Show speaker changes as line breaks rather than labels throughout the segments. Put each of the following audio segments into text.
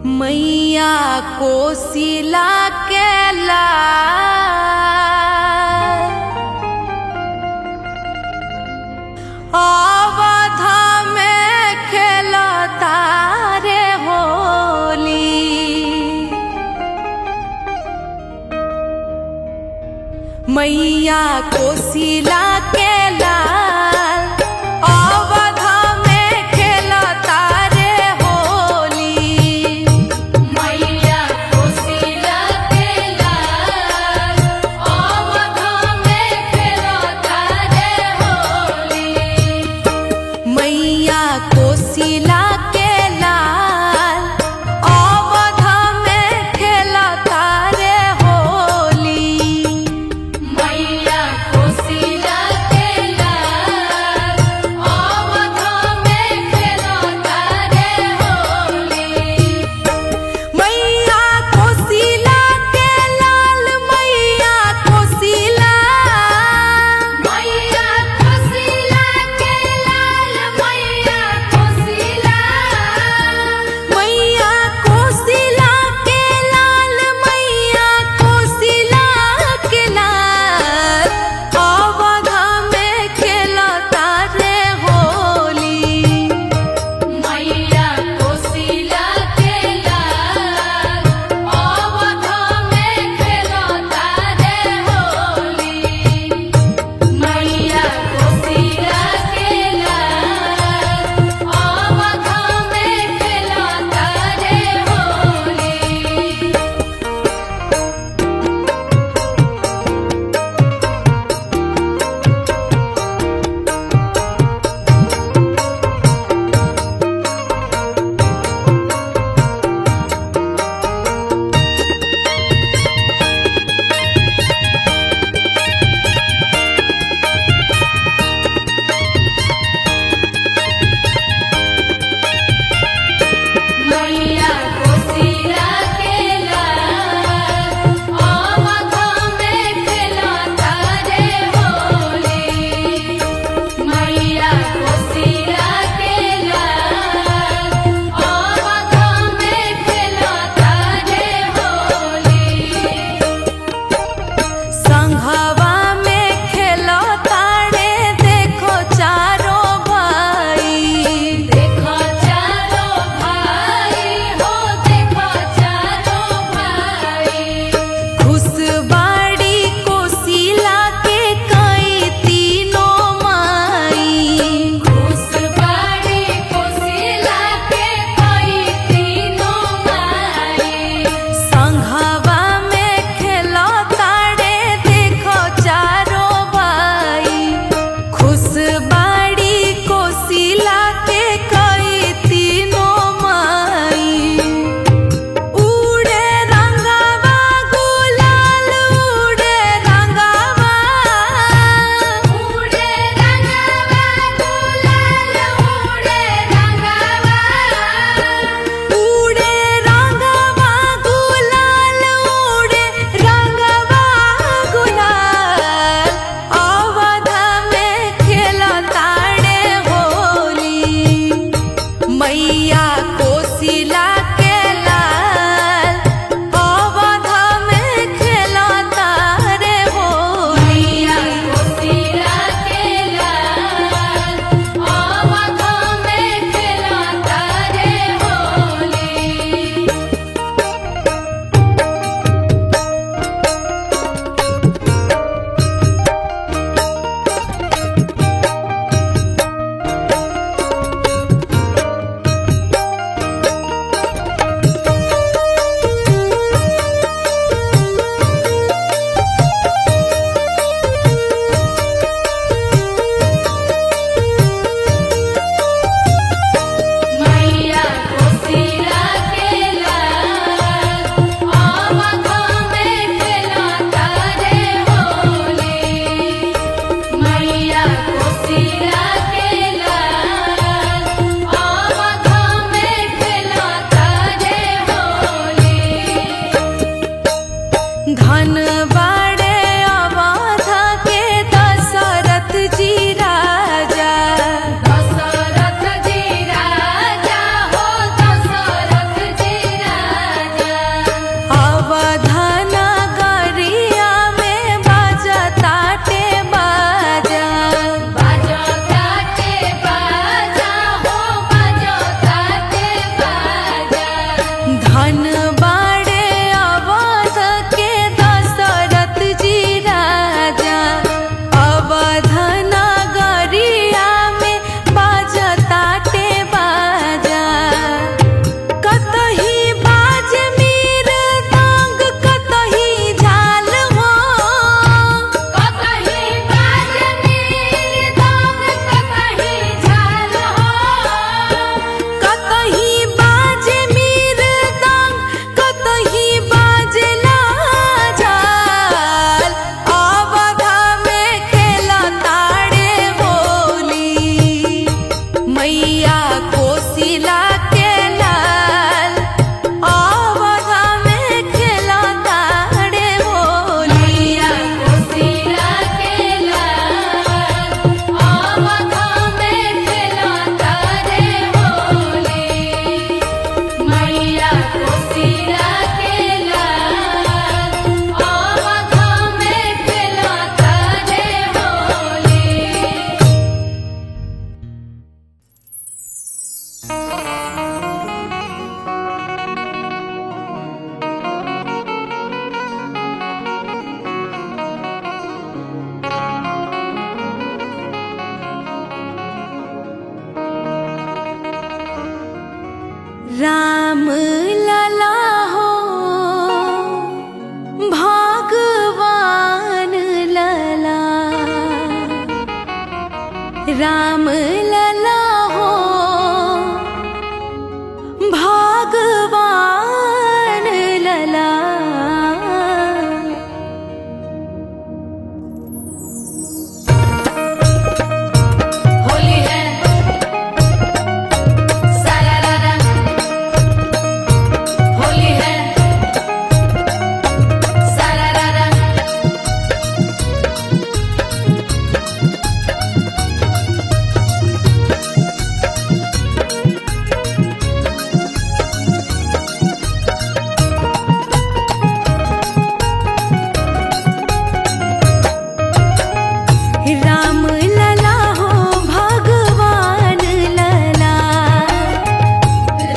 मैया कोसिला के लाल अवध में खेलता रे होली। मैया कोसिला के लाल अवध में खेलता रे होली।
मैया कोसिला के लाल अवध में खेलता रे होली।
मैया कोसिला के लाल अवध में खेलता रे होली।
मैया कोसिला के लाल अवध में खेलता रे होली।
मैया कोसिला के लाल मैया कोसिला
मैया कोसिला के लाल मैया कोसिला
राम लला हो भगवान लला, राम लला हो भगवान लला।
होली है सारा रारा, होली है सारा रारा।
राम लला हो भगवान लला,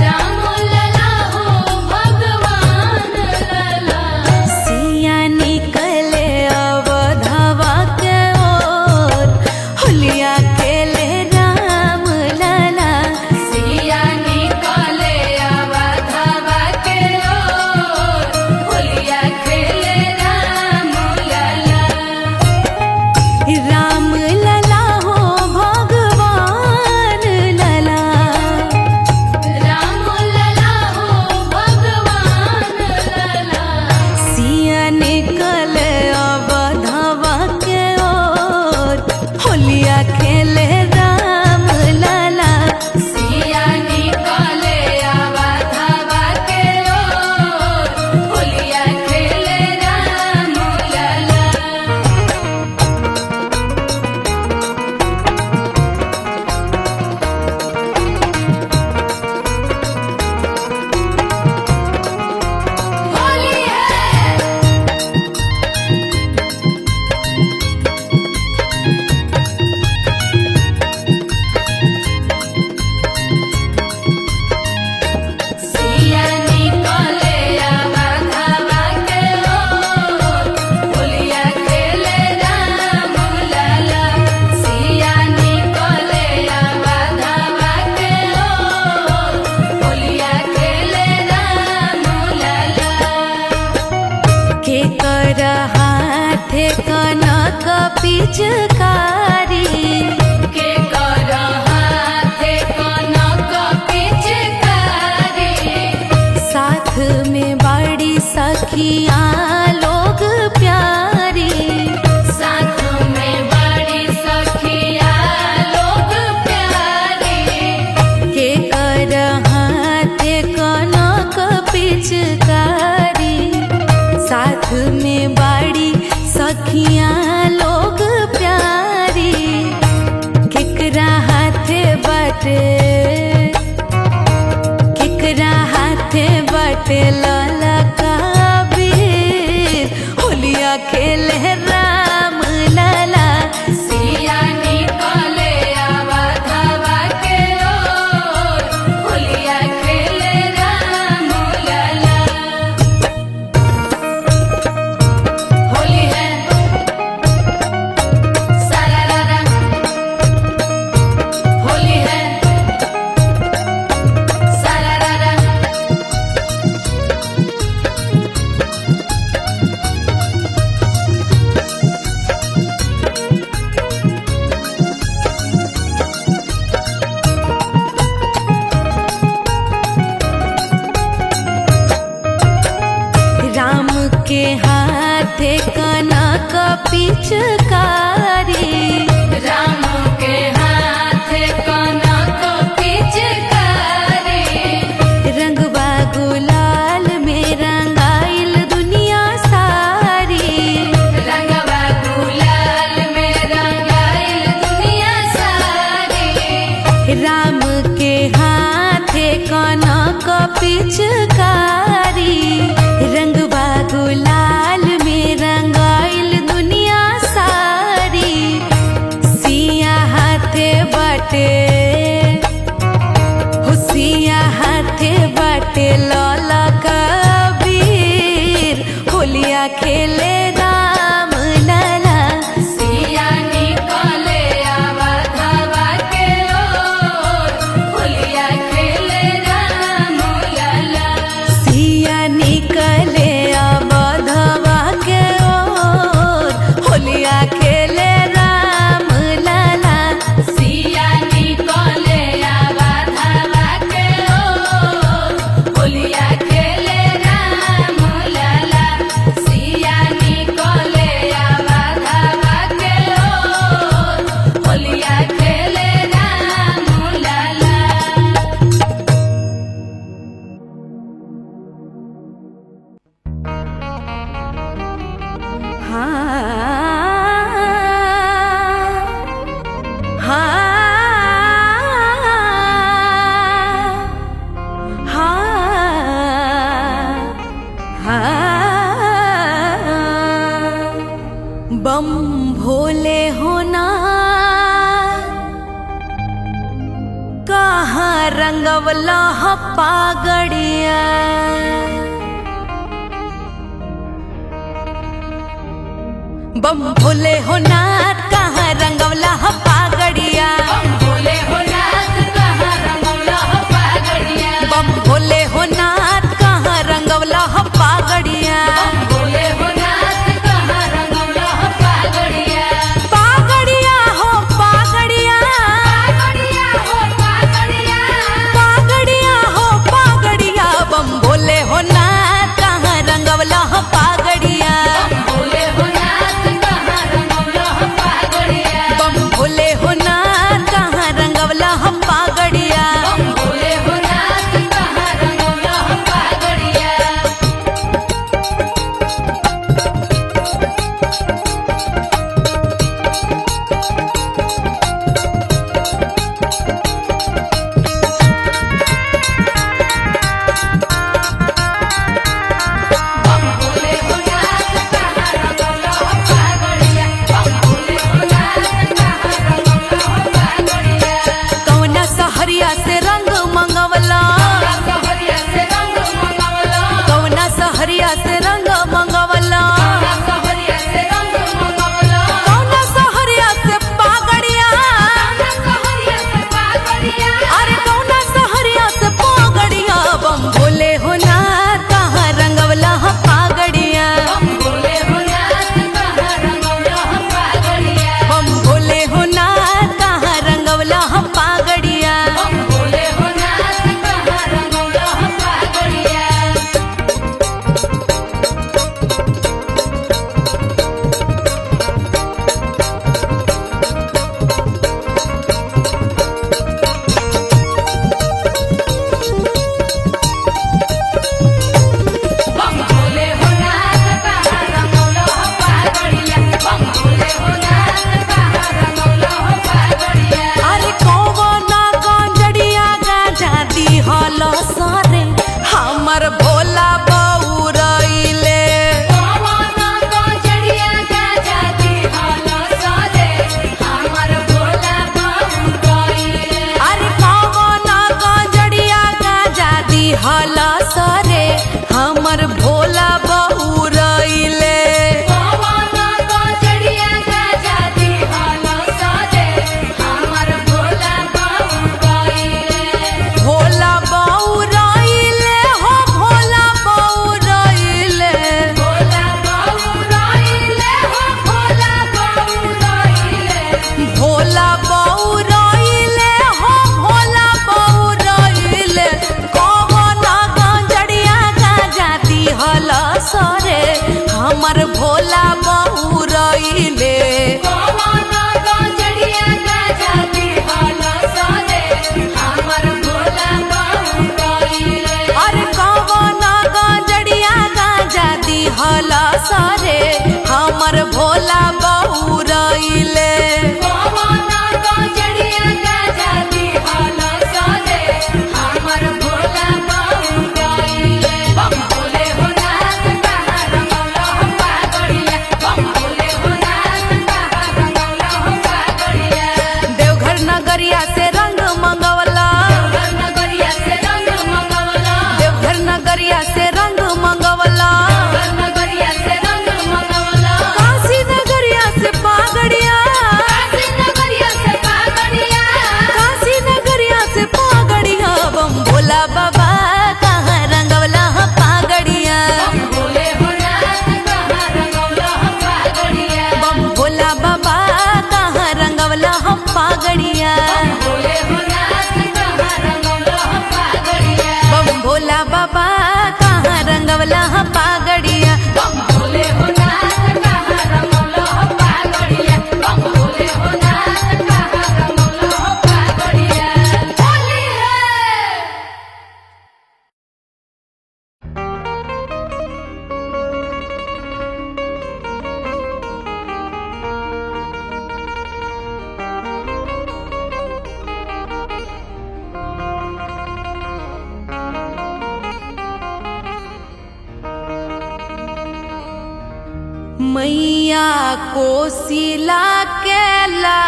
राम लला हो भगवान लला।
सिया निकले अवधवा के ओर, होलिया खेले राम लला।
सिया निकाले अवधवा के ओर, होलिया खेले राम लला।
राम लला हो भगवान लला,
राम लला हो भगवान लला।
सिया निकले अवधवा के ओर, होलिया खेले राम लला।
सिया निकाले अवधवा के ओर, होलिया खेले राम लला। होली है सिया निकाले अवधवा के ओर, होलिया खेले राम लला। सिया निकाले अवधवा के ओर, होलिया खेले राम लला।
के कर हाथे कनक पिचकारी,
के कर हाथे कनक पिचकारी,
साथ में बड़ी सखिया लोग प्यारी।
साथ में बड़ी सखिया लोग प्यारी।
के कर हाथे कनक पिचकारी, साथ में बड़ी सखिया लोग प्यारी। केकरा हाथे बटे, केकरा हाथे बटे लाला कबीर, होलिया खेले राम लला।
सिया निकाले अवधवा के ओर, होलिया खेले राम लला। होली है सारा रारा, होली है सारा रारा।
राम के हाथे कनक पिचकारी,
राम के हाथे कनक पिचकारी,
रंगवा गुलाल में रंगाइल दुनिया सारी।
रंगवा गुलाल में रंगाइल दुनिया सारी।
राम के हाथे कनक पिचकारी, रंगवा गुलाल में रंगाइल दुनिया सारी। सिया हाथे बटे, हो सिया हाथे बटे लाला कबीर, होलिया खेले राम लला।
सिया निकाले अवधवा के ओर, होलिया खेले राम
कहाँ रंगवला ह पागड़िया। बम भोले हो नाथ कहाँ रंगवला ह पागड़िया।
भोले हो नाथ कहाँ रंगवला ह पागड़िया।
बम भोले हो नाथ कहाँ रंगवला ह पागड़िया।
भोले हो नाथ कहाँ रंगवला ह पागड़िया।
पागड़िया हो पागड़िया।
पागड़िया हो पागड़िया।
पागड़िया हो पागड़िया। बम भोले हो नाथ कहाँ रंगवला ह पागड़िया।
भोले हो नाथ कहाँ रंगवला ह पागड़िया।
बम भोले हो नाथ कहाँ रंगवला ह पागड़िया।
भोले हो नाथ कहाँ रंगवला ह पागड़िया। भोले हो नाथ कहाँ रंगवला ह पागड़िया। भोले हो नाथ कहाँ रंगवला ह पागड़िया।
कौना सहरिया से रंग मंगवला।
सहरिया से रंग मंगवला।
कौना सहरिया से रंग मंगवला।
सहरिया से रंग मंगवला।
कौना सहरिया से पागड़िया।
सहरिया से पागड़िया।
अरे कौना सहरिया से पागड़िया। बम भोले हो नाथ कहाँ रंगवला ह पागड़िया।
भोले हो नाथ कहाँ रंगवला ह पागड़िया।
बम भोले हो नाथ कहाँ रंगवला ह पागड़िया।
भोले हो नाथ कहाँ रंगवला ह पागड़िया। भोले हो नाथ कहाँ रंगवला ह पागड़िया। भोले हो नाथ कहाँ रंगवला ह पागड़िया।
अरे कौवना गांजड़िया गांजा दिहल सारे हमर भोला बउरइले।
कौवना गांजड़िया गांजा दिहल सारे हमर भोला बउरइले।
अरे कौवना गांजड़िया गांजा दिहल सारे हमर भोला बउरइले।
कौवना गांजड़िया गांजा दिहल सारे हमर भोला बउरइले।
भोला बउरइले हो भोला बउरइले।
भोला बउरइले हो भोला बउरइले।
भोला बउरइले हो भोला बउरइले। कौवना गांजड़िया गांजा दिहल सरे हमर भोला बउरइले।
कौवना गांजड़िया गांजा दिहल सारे हमर भोला बउरइले।
अरे कौवना गांजड़िया गांजा दिहल सरे हमर भोला बउरइले।
कौवना गांजड़िया गांजा दिहल सारे हमर भोला बउरइले। भोले हो नाथ कहाँ रंगवला ह पागड़िया। भोले हो नाथ कहाँ रंगवला ह पागड़िया।
देवघर नगरिया से रंग मंगवला।
नगरिया से रंग मंगवला।
देवघर नगरिया से रंग मंगवला।
नगरिया से रंग मंगवला।
काशी नगरिया से पागड़िया।
काशी नगरिया से पागड़िया।
काशी नगरिया से पागड़िया। बम भोला बाबा कहाँ रंगवला ह पागड़िया।
भोले हो नाथ कहाँ रंगवला ह पागड़िया।
बम भोला बाबा कहाँ रंगवला ह पागड़िया।
भोले हो नाथ कहाँ रंगवला ह पागड़िया।
बम भोला बाबा कहाँ रंगवला ह पागड़िया।
भोले हो नाथ कहाँ रंगवला ह पागड़िया। भोले हो नाथ कहाँ रंगवला ह पागड़िया। होली है।
मैया कोसिला के लाल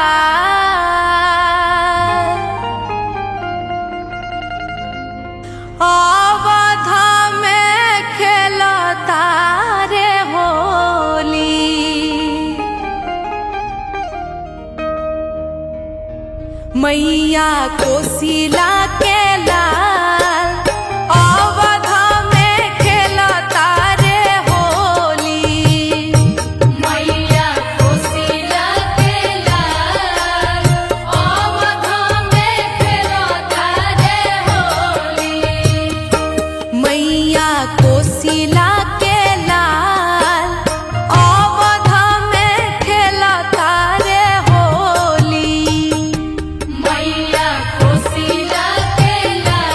मैया कोसिला के लाल अवध में खेलता रे होली।
मैया कोसिला के लाल अवध में खेलता रे होली।
मैया कोसिला के लाल अवध में खेलता रे होली।
मैया कोसिला के लाल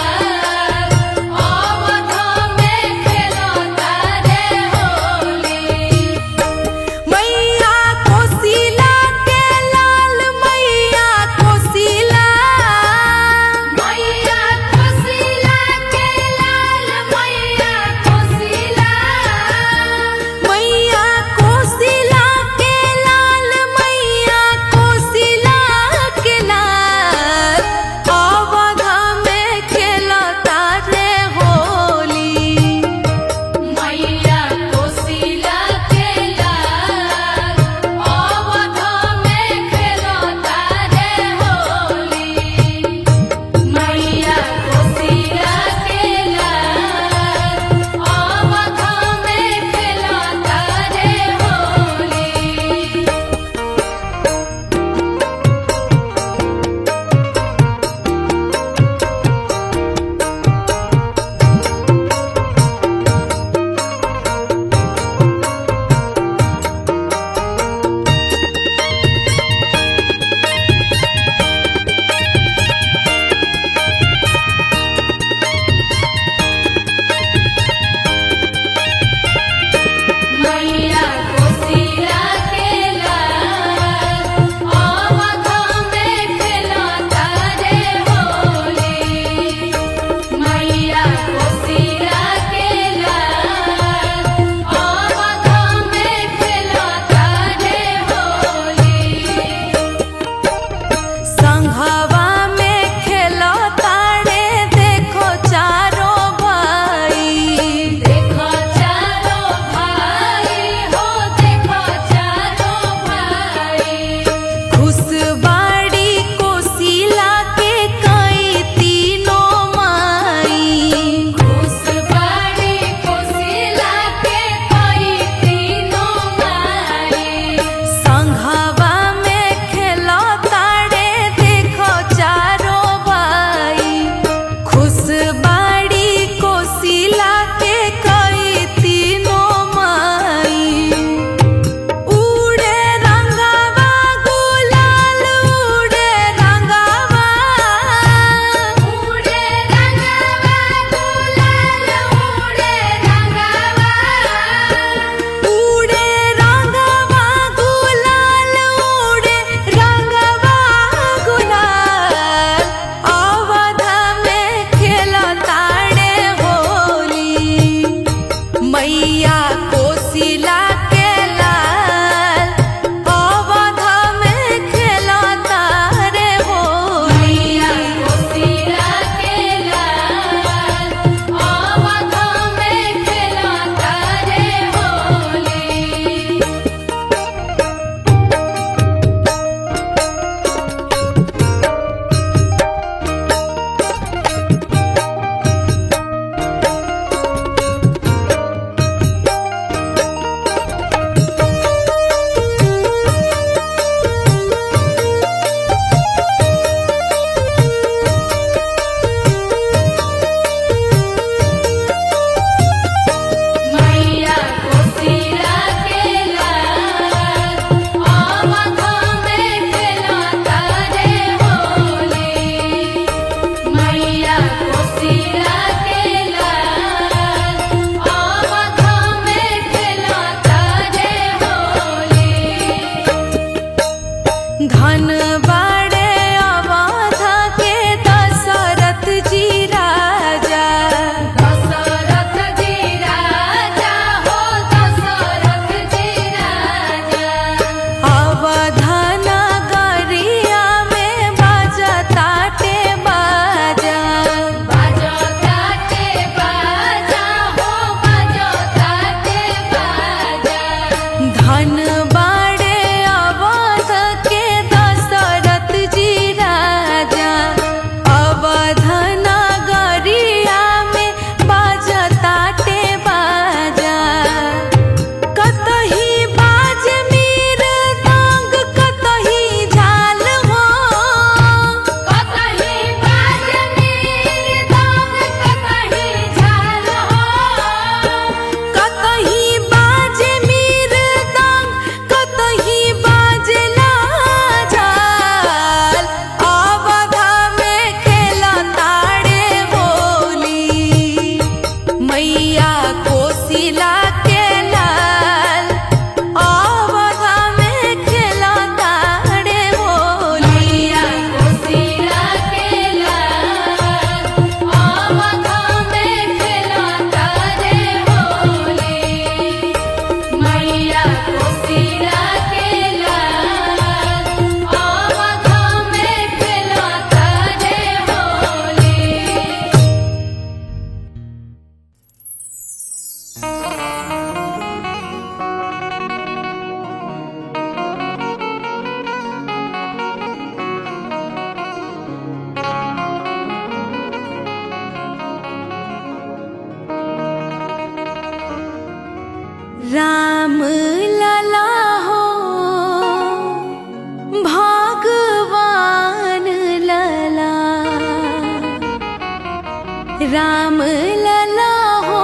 राम लला हो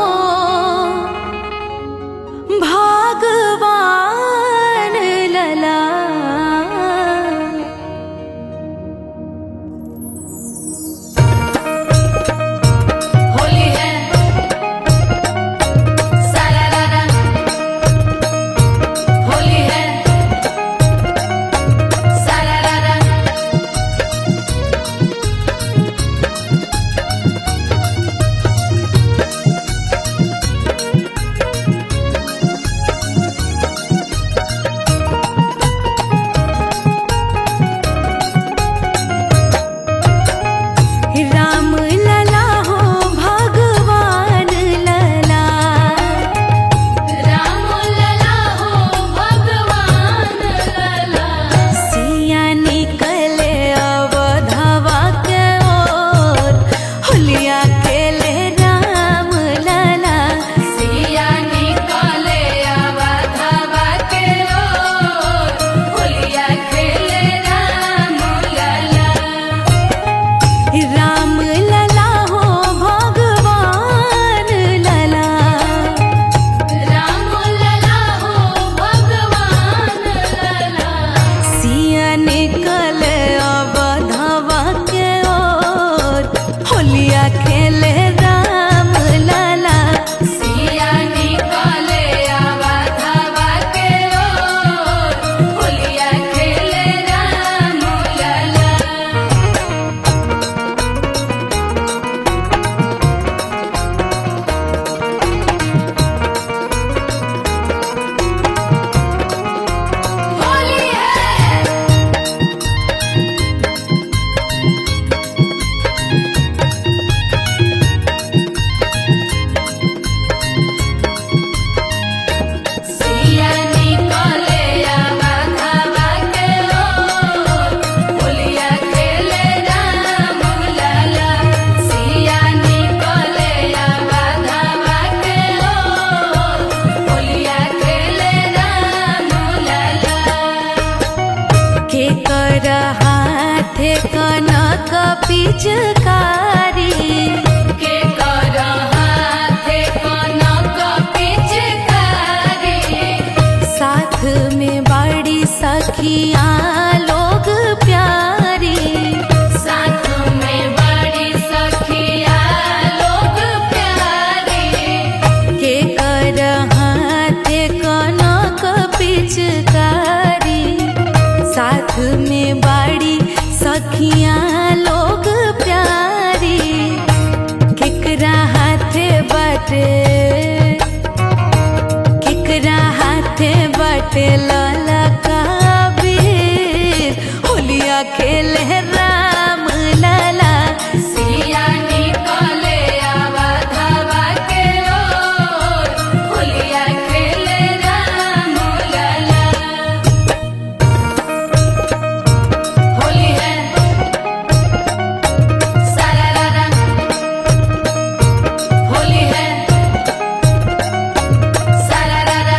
भगवान लला।
होली है सारा रारा, होली है सारा रारा।
राम लला हो भगवान लला।
राम लला हो भगवान लला।
सिया निकले अवधवा के ओर होलिया खेले राम लला।
सिया निकले अवधवा के ओर होलिया खेले राम लला।
राम लला हो भगवान लला।
राम लला हो भगवान लला।
सिया निकले अवधवा के ओर होलिया खेले राम लला।
सिया निकले अवधवा के ओर होलिया खेले राम लला। होली है सिया निकले अवधवा के ओर होलिया खेले राम लला। सिया निकले अवधवा के ओर होलिया खेले राम लला।
के कर हाथे कनक पिचकारी।
के कर हाथे कनक पिचकारी।
साथ में बड़ी सखियाँ लोग प्यारी।
साथ में बड़ी सखिया लोग प्यारी।
के कर हाथे कनक पिचकारी। साथ में बड़ी सखियाँ लोग प्यारी। केकरा हाथे बटे केकरा हाथे बटे लला कबीर होलिया खेले राम लला।
सिया निकले अवधवा के ओर होलिया खेले राम लला। होली है सारा रारा, होली है सारा रारा।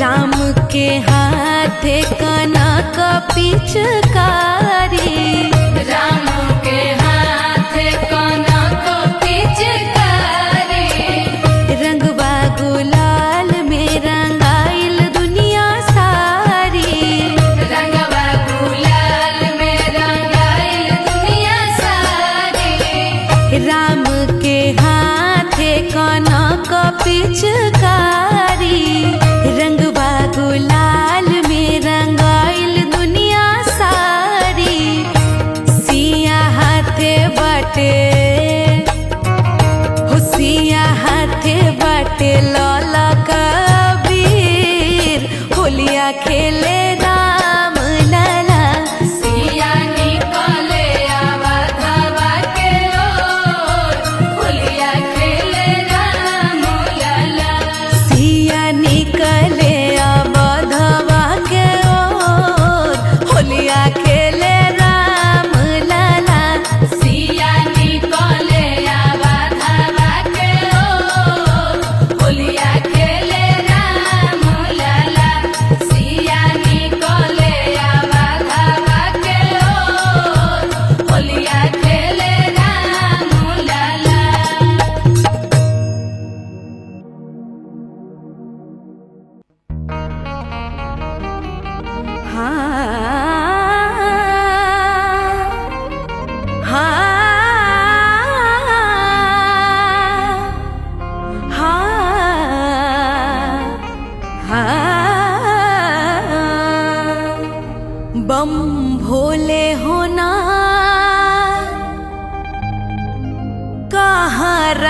राम के हाथे कनक पिचकारी।
राम के हाथे कनक पिचकारी।
रंगवा गुलाल में रंगाइल दुनिया सारी।
रंगवा गुलाल में रंगाइल दुनिया सारी।
राम के हाथे कनक पिचकारी। रंगवा गुलाल में रंगाइल दुनिया सारी। सिया हाथे बटे हो सिया हाथे बटे लला कबीर होलिया खेले राम लला।
सिया निकले अवधवा के ओर होलिया खेले राम लला।
सिया निकले अवधवा के ओर होलिया खेले राम लला।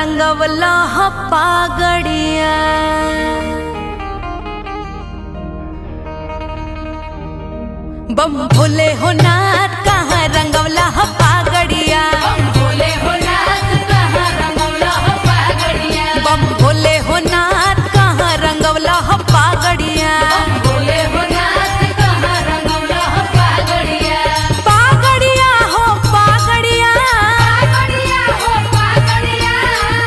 रंगवला पागड़िया। बम भोले हो नाथ कहाँ रंगवला पागड़िया।
बम भोले हो नाथ कहाँ रंगवला पागड़िया।
बम भोले हो नाथ कहाँ रंगवला पागड़िया।
बम भोले हो नाथ कहाँ रंगवला पागड़िया।
पागड़िया हो पागड़िया।
पागड़िया हो पागड़िया।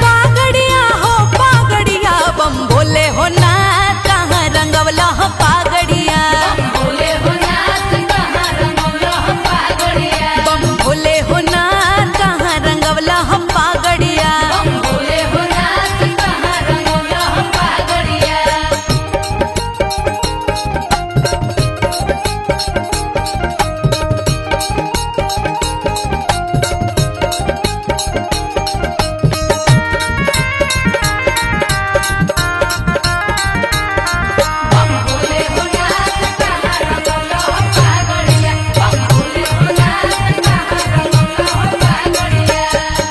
पागड़िया हो पागड़िया। बम भोले हो नाथ कहाँ रंगवला पागड़िया।
बम भोले हो नाथ कहाँ रंगवला पागड़िया।
बम भोले हो नाथ कहाँ रंगवला पागड़िया।
बम भोले हो नाथ कहाँ रंगवला पागड़िया। बम भोले हो नाथ कहाँ रंगवला पागड़िया। बम भोले हो नाथ कहाँ रंगवला पागड़िया।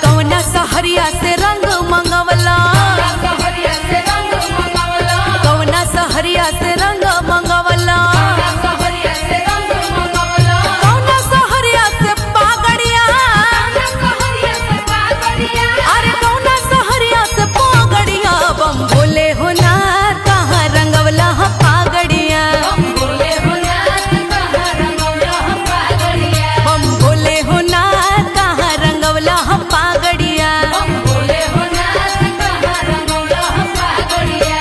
कौना सहरिया से रंग मंगवला।
सहरिया से रंग मंगवला।
कौना सहरिया से रंग मंगवला।
सहरिया से रंग मंगवला।
कौना सहरिया से पागड़िया।
सहरिया से पागड़िया।
अरे कौना सहरिया से पागड़िया। बम भोले हो नाथ कहाँ रंगवला पागड़िया।
बम भोले हो नाथ कहाँ रंगवला पागड़िया।
बम भोले हो नाथ कहाँ रंगवला पागड़िया।
बम भोले हो नाथ कहाँ रंगवला पागड़िया।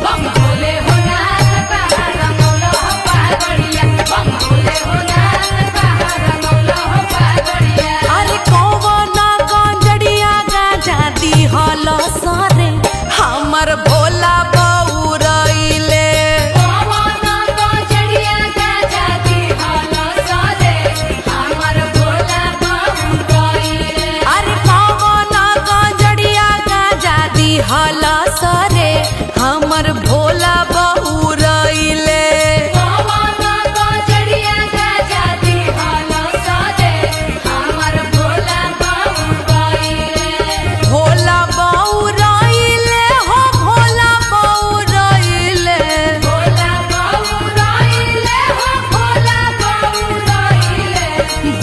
बम भोले हो नाथ कहाँ रंगवला पागड़िया। बम भोले हो नाथ कहाँ रंगवला पागड़िया।
अरे कौवना गांजड़िया गाजा दिहल सारे हमर भोला बउरइले।
कौवना गाजड़िया गाजा दिहल सारे हमर भोला बउरइले।
अरे कौवना गांजड़िया गाजा दिहल सारे हमर भोला बउरइले।
कौवना गाजड़िया गाजा दिहल सारे हमर भोला बउरइले।
भोला बउरइले हो भोला बउरइले।
भोला बउरइले हो भोला बउरइले।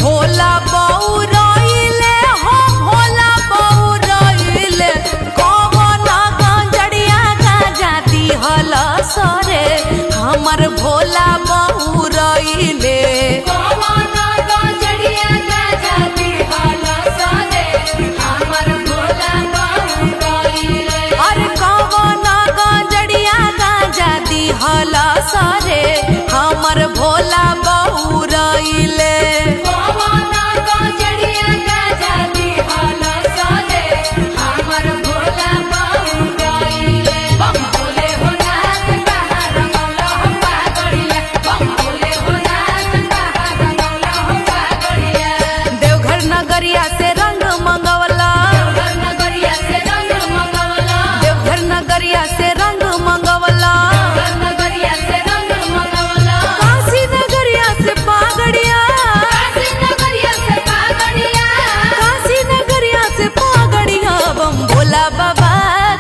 भोला बउरइले हो भोला बउरइले। कौवना गांजड़िया गाजा दिहल सरे हमर भोला बउरइले।
कौवना गाजड़िया गाजा दिहल सारे हमर भोला बउरइले।
अरे कौवना गांजड़िया गाजा दिहल सरे हमर भोला बउरइले।
कौवना गाजड़िया गाजा दिहल सारे हमर भोला बउरइले। बम भोले हो नाथ कहाँ रंगवला पागड़िया। बम भोले हो नाथ कहाँ रंगवला पागड़िया।
देवघर नगरिया से रंग मंगवला।
देवघर नगरिया से रंग मंगवला।
देवघर नगरिया से रंग मंगवला।
देवघर नगरिया से रंग मंगवला।
काशी नगरिया से पागड़िया।
काशी नगरिया से पागड़िया।
काशी नगरिया से पागड़िया। बम भोला बाबा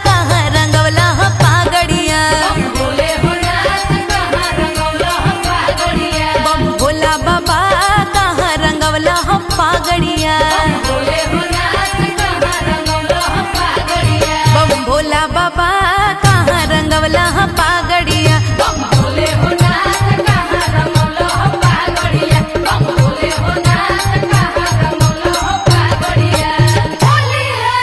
कहाँ रंगवला पागड़िया।
बम भोले हो नाथ कहाँ रंगवला पागड़िया।
बम भोला बाबा कहाँ रंगवला पागड़िया।
भोले हो नाथ कहाँ रंगवला पागड़िया।
बम भोला बाबा कहाँ रंगवला पागड़िया।
बम भोले हो नाथ कहाँ रंगवला पागड़िया। बम भोले हो नाथ कहाँ रंगवला पागड़िया। होली है।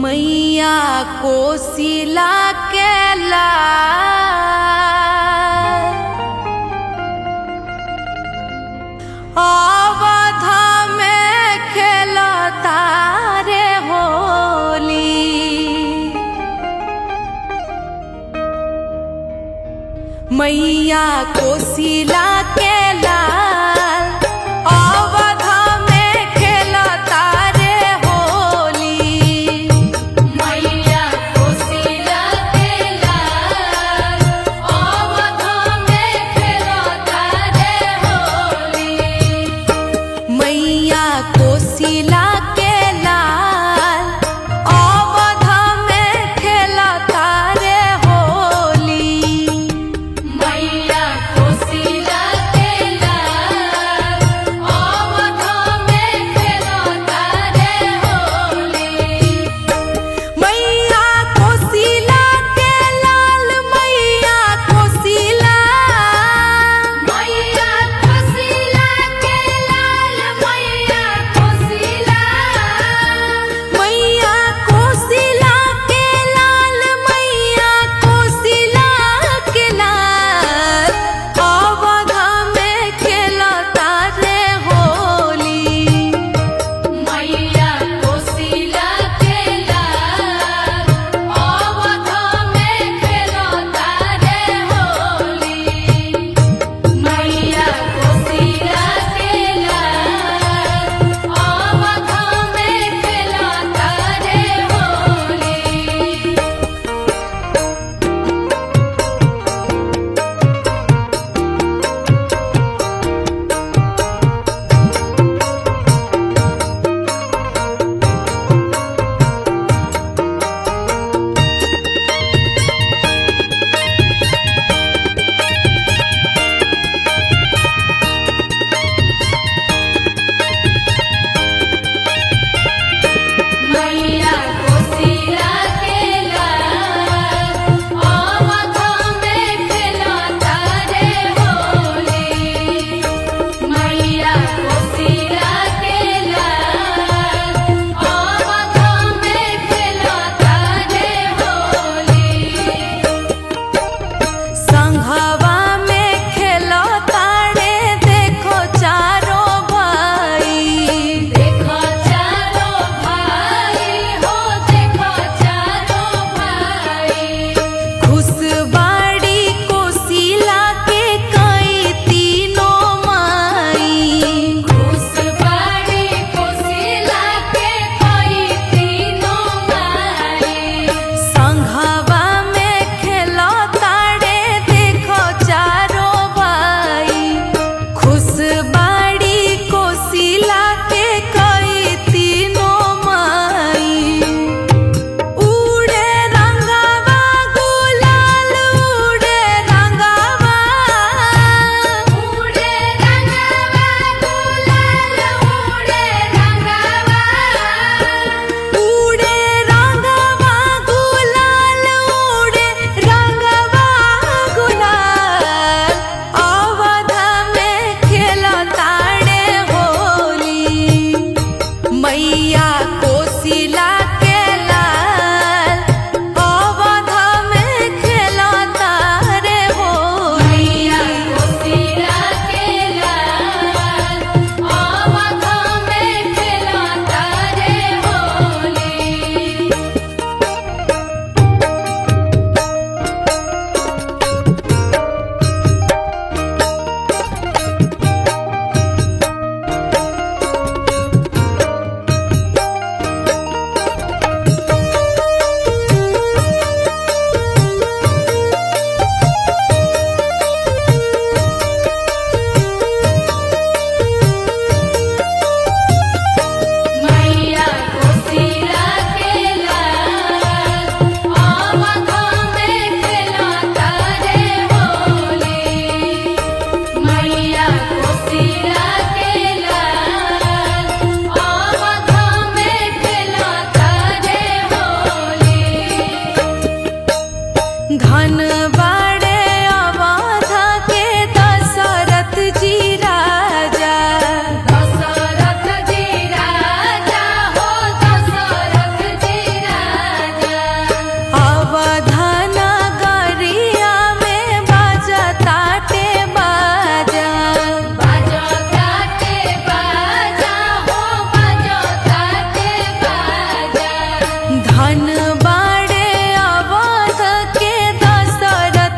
मैया कोसिला के ला मैया कोसिला के लाल अवध में खेलता रे होली।
मैया कोसिला के लाल अवध में खेलता रे होली।
मैया कोसिला के लाल अवध में खेलता रे होली।
मैया कोसिला के लाल अवध में खेलता रे होली।
मैया कोसिला के लाल मैया कोसिला
मैया कोसिला के लाल मैया कोसिला।
मैया कोसिला के लाल मैया कोसिला के लाल अवध में खेलता रे होली।
मैया कोसिला के लाल अवध में खेलता रे होली। मैया कोसिला के लाल अवध में खेलता रे होली। मैया कोसिला के लाल अवध में खेलता रे होली। मैया कोसिला के लाल अवध में खेलता रे होली।
संघवा में खेलता रे देखो चारो भाई।
देखो चारो भाई हो देखो चारो भाई।
खुशबाड़ी कोसिला के कई तीनों माई।
खुशबाड़ी कोसिला के कई तीनों माई।
संघवा में खेलता रे देखो चारो भाई। खुशबाड़ी कोसिला के कई तीनों माई। उड़े रंगवा गुलाल उड़े रंगवा।
उड़े रंगवा गुलाल उड़े रंगवा।
उड़े रंगवा गुलाल उड़े रंगवा गुलाल अवध में खेलता रे होली। मैया कोसिला के लाल अवध में खेलता रे
मैया
होली।
कोसिला के लाल अवध में खेलता रे होली। मैया कोसिला के लाल अवध में खेलता रे होली। मैया कोसिला के लाल अवध में खेलता रे होली।
धन बाड़े अवध के दशरथ जी राजा।
दशरथ जी राजा हो दशरथ जी राजा।
अवध नगरिया में बजता टे बाजा।
बजता के बाजा हो बजता के बाजा।
धन बाड़े अवध के दशरथ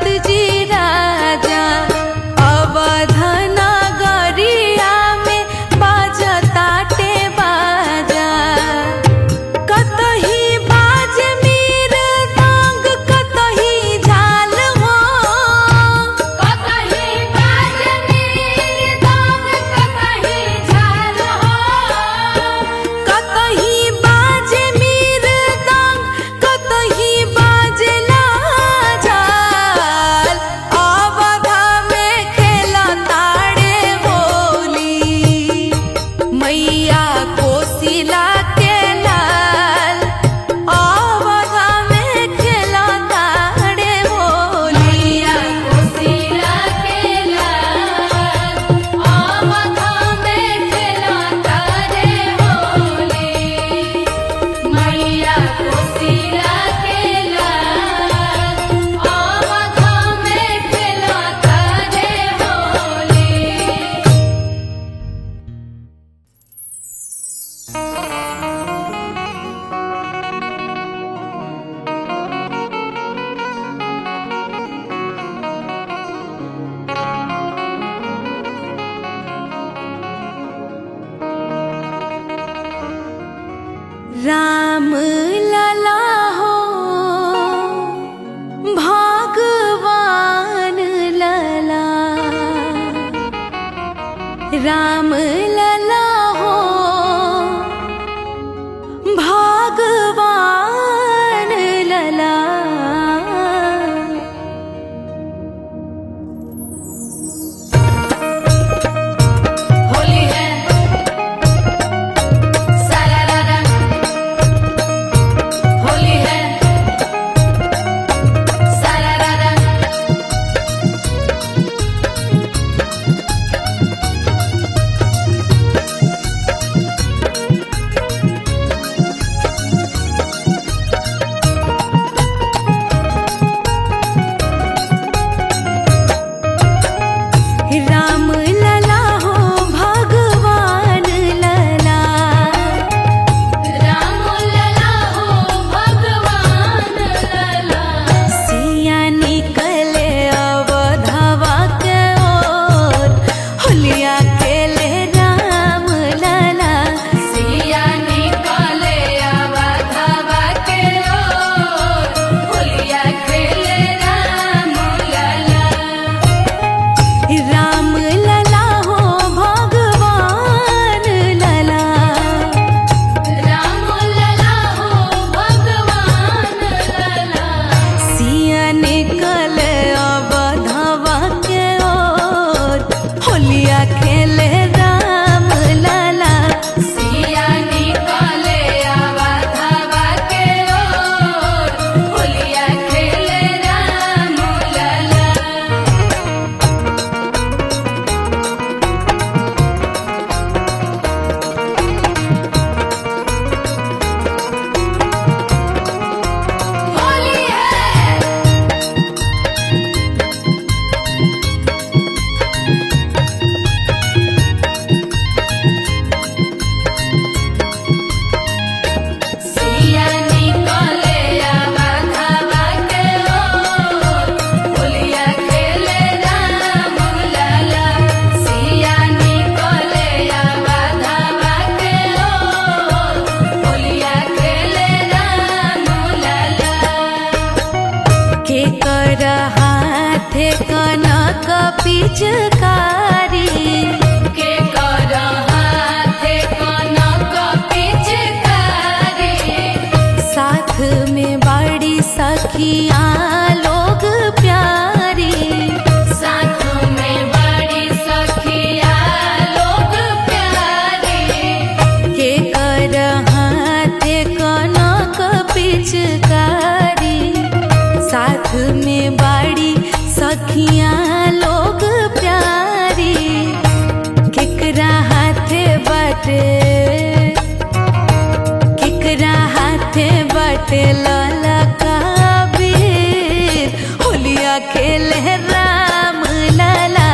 राम लला हो भगवान लला।
होली है सारा रारा, होली है सारा रारा।
राम लला हो भगवान लला।
राम लला हो भगवान लला।
सिया निकले अवधवा के ओर होलिया खेले राम लला।
सिया निकले अवधवा के ओर होलिया खेले राम लला।
राम लला हो भगवान लला।
राम लला हो भगवान लला।
सिया निकले अवधवा के ओर होलिया खेले राम लला।
सिया निकले अवधवा के ओर होलिया खेले राम लला। होली है सिया निकले अवधवा के ओर होलिया खेले राम लला। सिया निकले अवधवा के ओर होलिया खेले राम लला।
के कर हाथे कनक पिचकारी।
के कर हाथे कनक पिचकारी।
साथ में बड़ी सखिया लोग प्यारी।
साथ में बड़ी सखिया लोग प्यारी।
के कर हाथे कनक पिचकारी। साथ में बड़ी सखिया लोग प्यारी। केकरा हाथे बटे केकरा हाथे बटे ललकाबीर होलिया खेले राम लला।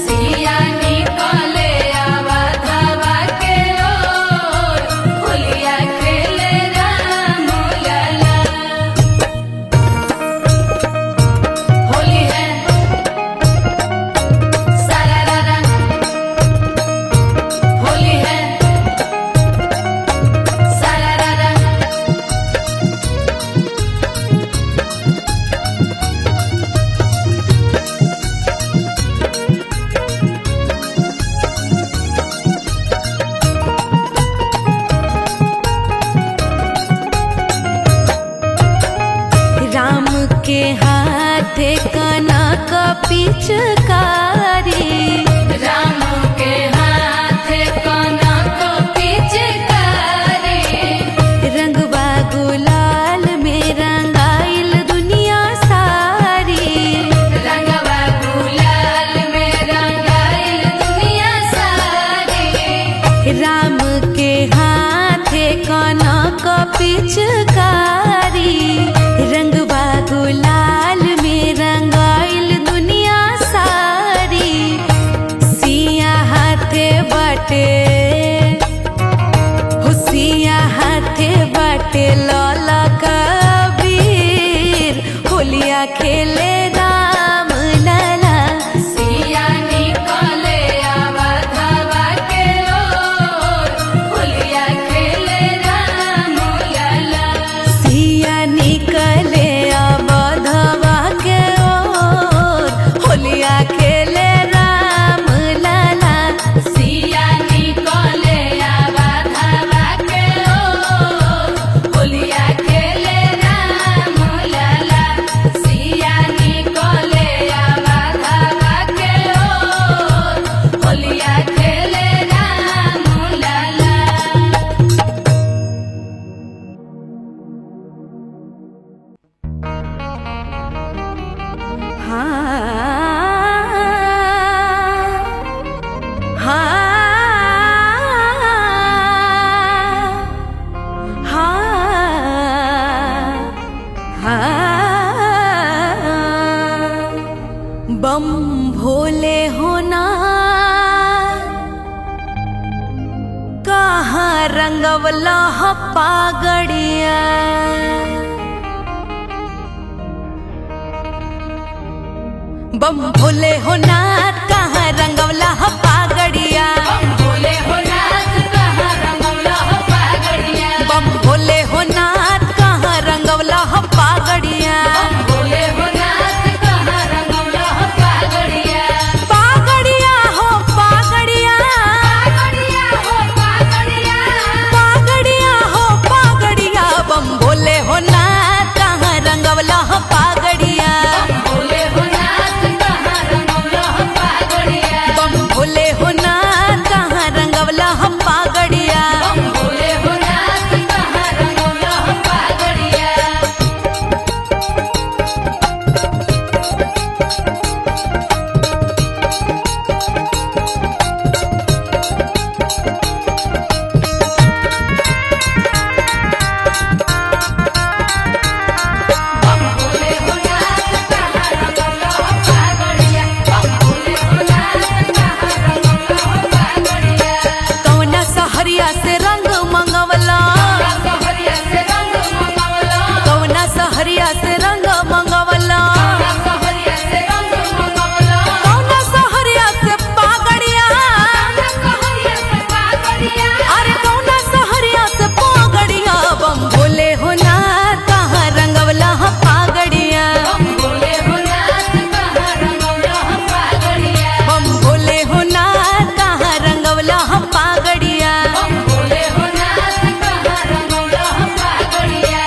सिया निकले अवधवा के ओर होलिया खेले राम लला। होली है सारा रारा, होली है सारा रारा।
राम के हाथे कनक पिचकारी।
राम के हाथे कनक पिचकारी।
रंगवा गुलाल में रंगाइल दुनिया सारी।
रंगवा गुलाल में रंगाइल दुनिया सारी।
राम के हाथे कनक पिचकारी। रंगवा गुलाल में रंगाइल दुनिया सारी। सिया हाथ बम भोले होना कहाँ रंगवला पागड़िया बम भोले होना कहाँ रंगवला पागड़िया
बोले हो नाथ कहाँ रंगौला हो पागड़िया
बम भोले होना कहाँ रंगवला पागड़िया
बोले हो नाथ कहाँ रंगौला हो पागड़िया
पागड़िया हो पागड़िया
पागड़िया हो पागड़िया
पागड़िया हो पागड़िया बम भोले होना कहाँ रंगवला पागड़िया
बोले हो नाथ कहाँ रंगौला हो पागड़िया
बम भोले होना कहाँ रंगवला पागड़िया
बोले हो नाथ कहाँ रंगौला हो पागड़िया बोले हो नाथ कहाँ रंगौला हो पागड़िया बोले हो नाथ कहाँ रंगौला हो पागड़िया
कौना सहरिया से रंग मंगवला
सहरिया से रंग मंगवला
कौना सहरिया से रंग मंगवला
सहरिया से रंग मंगवला
कौना सहरिया से पागड़िया
सहरिया से पागड़िया
अरे कौना सहरिया से पागड़िया बम भोले होना कहाँ रंगवला पागड़िया
बोले हो नाथ कहाँ रंगौला हो पागड़िया
बम भोले होना कहाँ रंगवला पागड़िया
बोले हो नाथ कहाँ रंगौला हो पागड़िया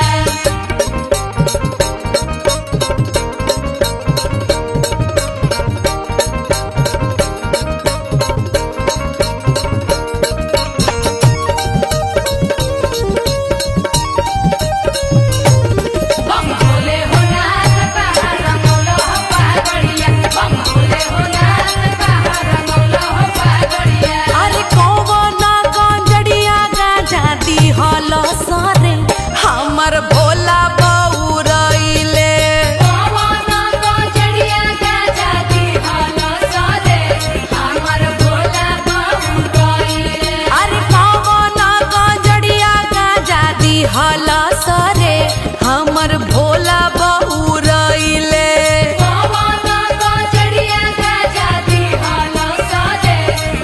बम बोले हो नाथ कहाँ रंगौला हो पागड़िया बम बोले हो नाथ कहाँ रंगौला हो पागड़िया
अरे कौवना गांजड़िया गांजा दी हल सारे हमर भोला बउरइले
पवना गजड़िया गजाती हलो सारे हमर भोला बाबू गइले
अरे कौवना गांजड़िया गांजा दी हल सारे हमर भोला बउरइले
पवना गजड़िया गजाती हलो सारे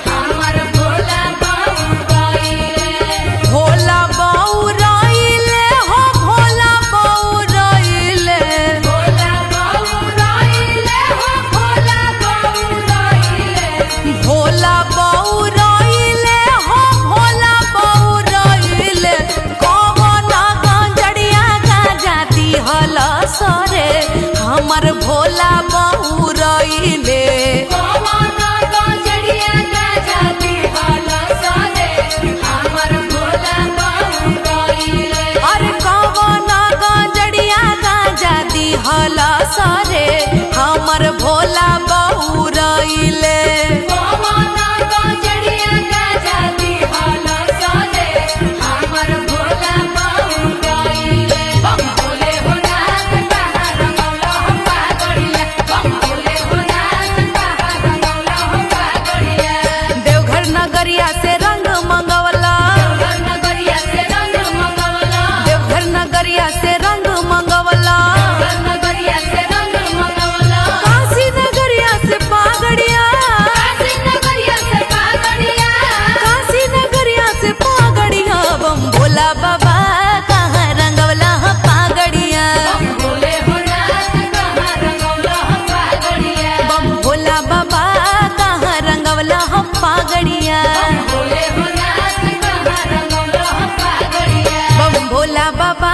हमर भोला बाबू गइले
भोला बउरइले हो भोला बउरइले
भोला बाबू गइले हो भोला बाबू गइले
भोला बउरइले हो भोला बउरइले कौवना गांजड़िया गांजा दी हल सरे हमर भोला बउरइले
पवना गजड़िया गजाती हलो सारे हमर भोला बाबू गइले
अरे कौवना गांजड़िया गांजा दी हल सरे हमर भोला बउरइले
पवना गजड़िया गजाती हलो सारे हमर भोला बाबू गइले बम भोले हो नाथ कहाँ रंगौला हो पागड़िया बम भोले हो नाथ कहाँ रंगौला हो पागड़िया
देवघर नगरिया से रंग मंगवला
देवघर नगरिया से रंग मंगवला
देवघर नगरिया से रंग मंगवला
देवघर नगरिया से रंग मंगवला
काशी नगरिया से पागड़िया
काशी नगरिया से पागड़िया
काशी नगरिया से पागड़िया बम भोला बाबा कहाँ रंगवला पागड़िया
बोले हो नाथ कहाँ रंगौला हो पागड़िया
बम भोला बाबा कहाँ रंगवला पागड़िया
बोले हो नाथ कहाँ रंगौला हो पागड़िया
बम भोला बाबा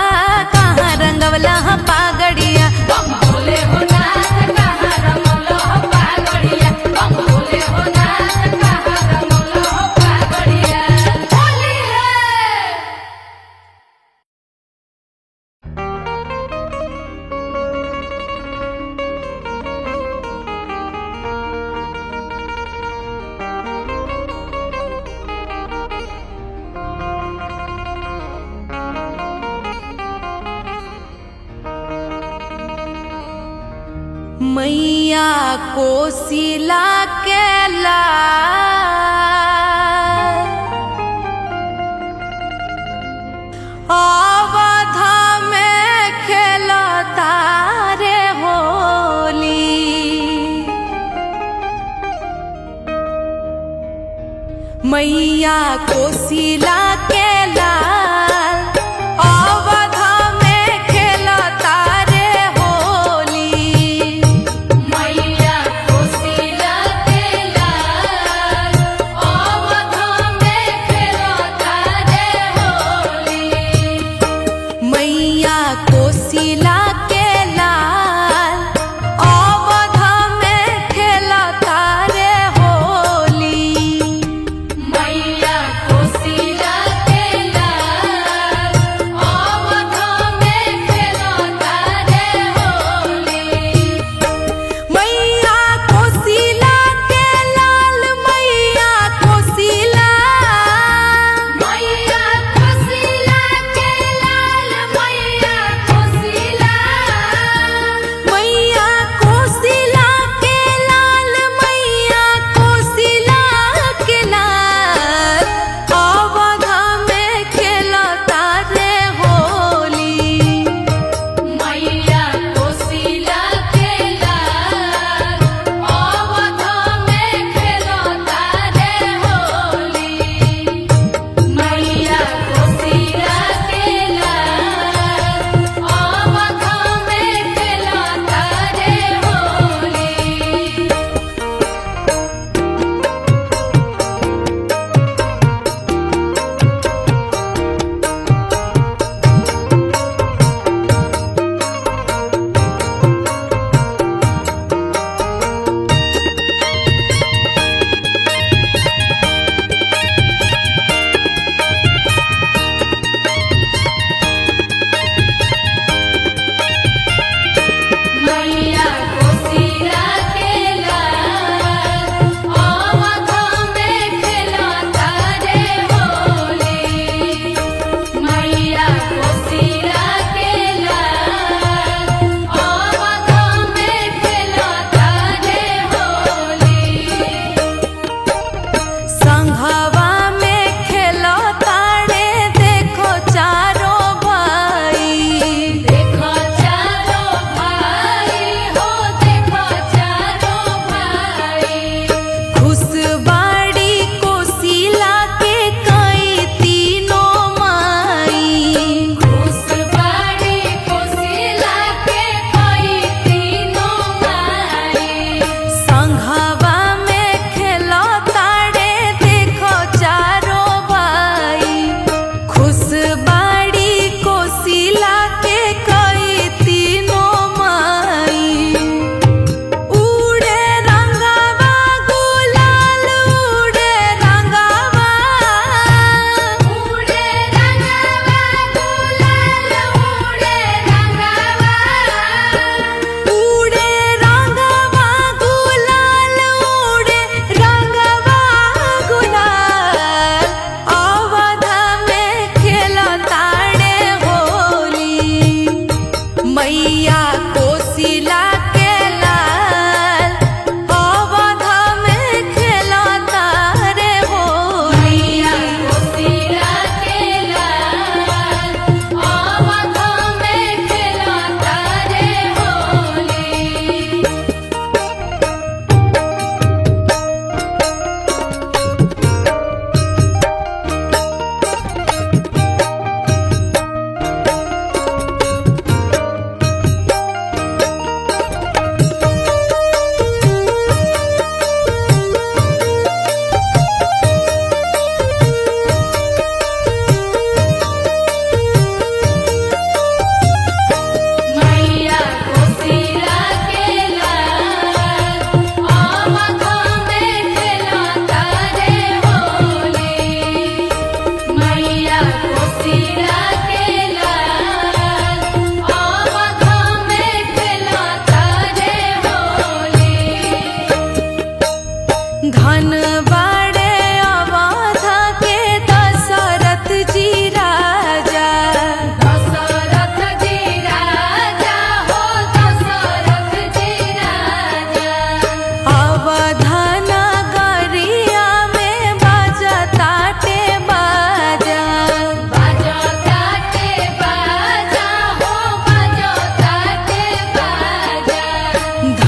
कहाँ रंगवला पागड़िया
बम बोले हो नाथ कहाँ रंगौला हो पागड़िया बम बोले हो नाथ कहाँ रंगौला हो पागड़िया होली है
मैया कोसिला के अवधा में खेलता रे होली। मैया कोसिला के अवधा में खेलता रे होली।
मैया कोसिला के लाल अवधा में खेलता रे होली।
मैया कोसिला के अवधा में खेलता रे होली।
मैया कोसिला के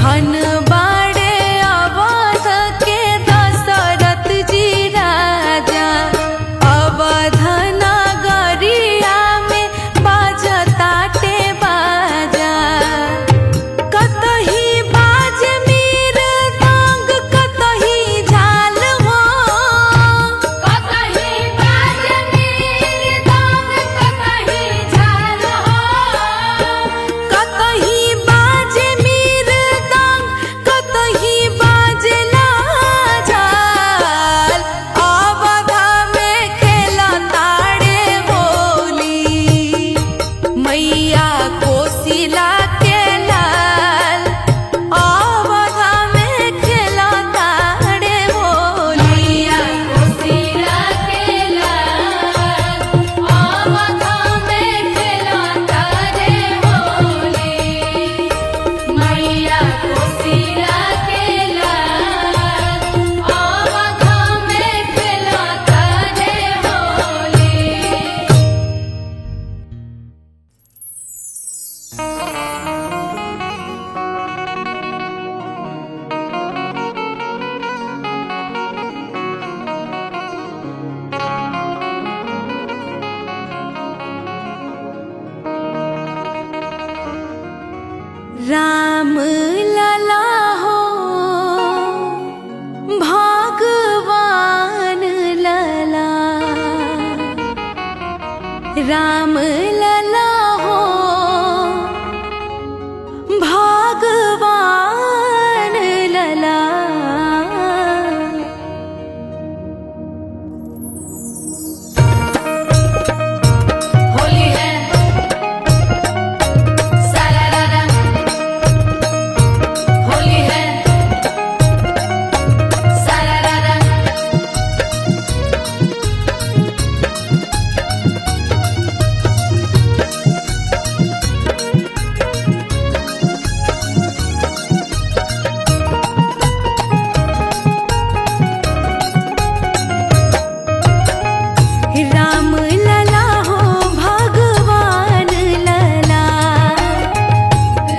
धन बाड़े अवध के दशरथ जी राजा, अवध नगरिया में बाजताटे बाजा। कतही बाज मृदंग कतही झाल हो,
कतही बाज मृदंग कतही झाल हो,
कतही बाज मृदंग कतही बाजला झाल। अवध में खेलताड़े होली मैया कोसिला के लाल, अवध में खेलताड़े होली।
मैया कोसिला के लाल, अवध में खेलता रे होली। मैया कोसिला के लाल, अवध में खेलता रे होली।
राम लला हो भगवान लला, राम लला हो भगवान लला।
होली है सारारारा, होली है सारारारा।
राम लला हो भगवान लला,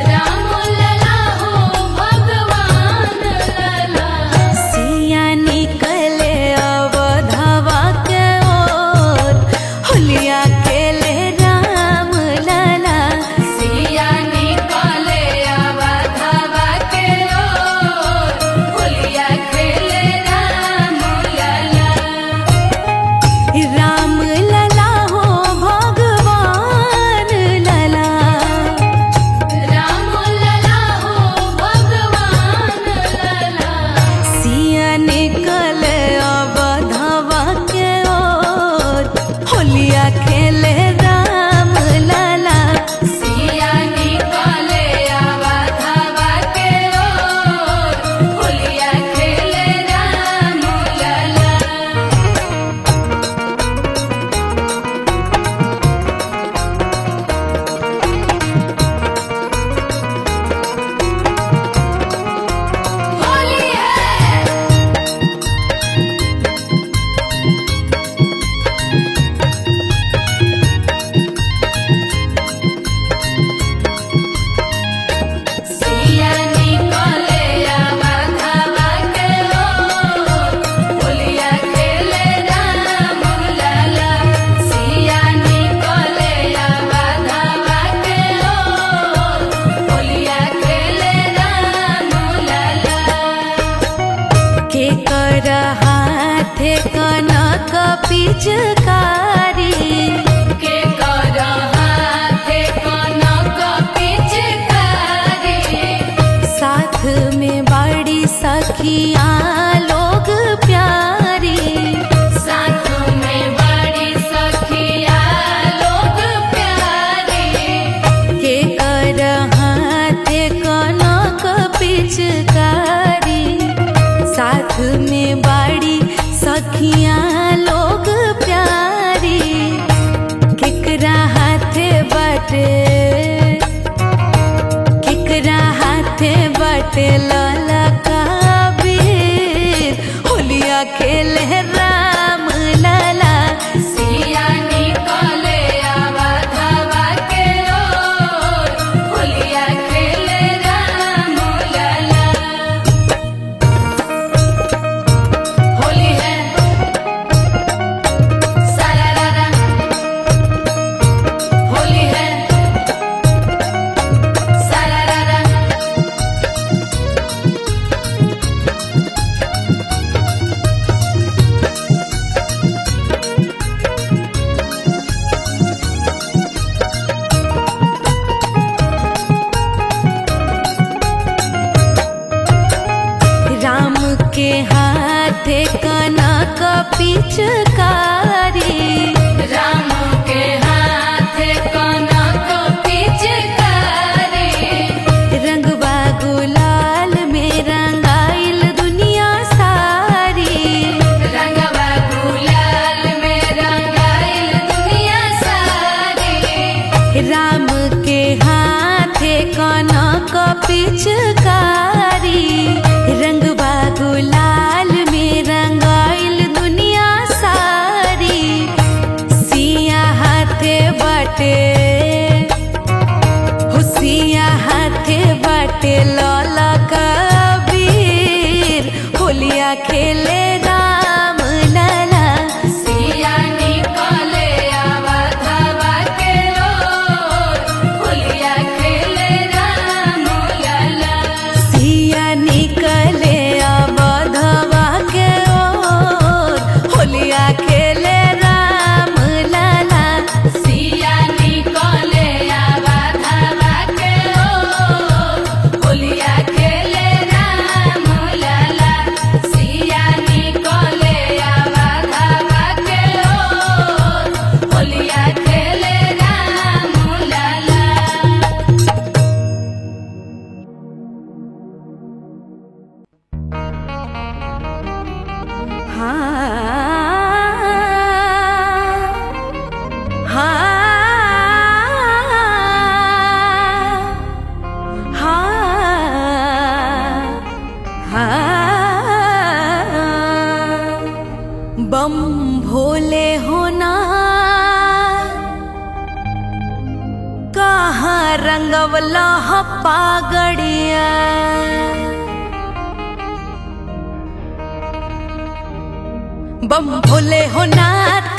राम लला हो भगवान लला।
सिया निकले अवधवा के ओर, होलिया खेले राम लला।
सिया निकले अवधवा के ओर, होलिया खेले राम लला।
राम लला हो भगवान लला,
राम लला हो भगवान लला।
सिया निकले अवधवा के ओर, होलिया खेले राम लला।
सिया निकले अवधवा के ओर, होलिया खेले राम लला। होली है सिया निकले अवधवा के ओर, होलिया खेले राम लला। सिया निकले अवधवा के ओर, होलिया खेले राम लला।
के कर हाथे कनक पिचकारी,
के कर हाथे कनक पिचकारी,
साथ में बड़ी सखिया लोग प्यारी।
साथ में बड़ी सखिया लोग प्यारी।
के कर हाथे कनक पिचकारी, साथ में बड़ी सखिया लोग प्यारी। केकरा हाथे बटे, केकरा हाथे बटे लला काबीर, होलिया खेले राम लला।
सिया निकले अवधवा के ओर, होलिया खेले राम लला।
पिचकारी
राम के हाथे कनक पिचकारी
रंगवा गुलाल में रंगाइल दुनिया सारी
रंगवा गुलाल में रंगाइल दुनिया सारी
राम के हाथे कनक पिचकारी रंगवा गुलाल में रंगाइल दुनिया सारी सिया हाथे बाटे हुसिया हाथे बाटे लौला कबीर होलिया खेले राम लला
सिया निकले अवधवा के ओर होलिया खेले राम लला
सिया निकले अवधवा के ओर होलिया खेले राम लला
सिया निकले अवधवा के ओर होलिया खेले राम लला सिया निकले अवधवा के ओर होलिया खेले राम लला
बम भोले होना कहाँ रंगवला पागड़िया बम भोले हो नाथ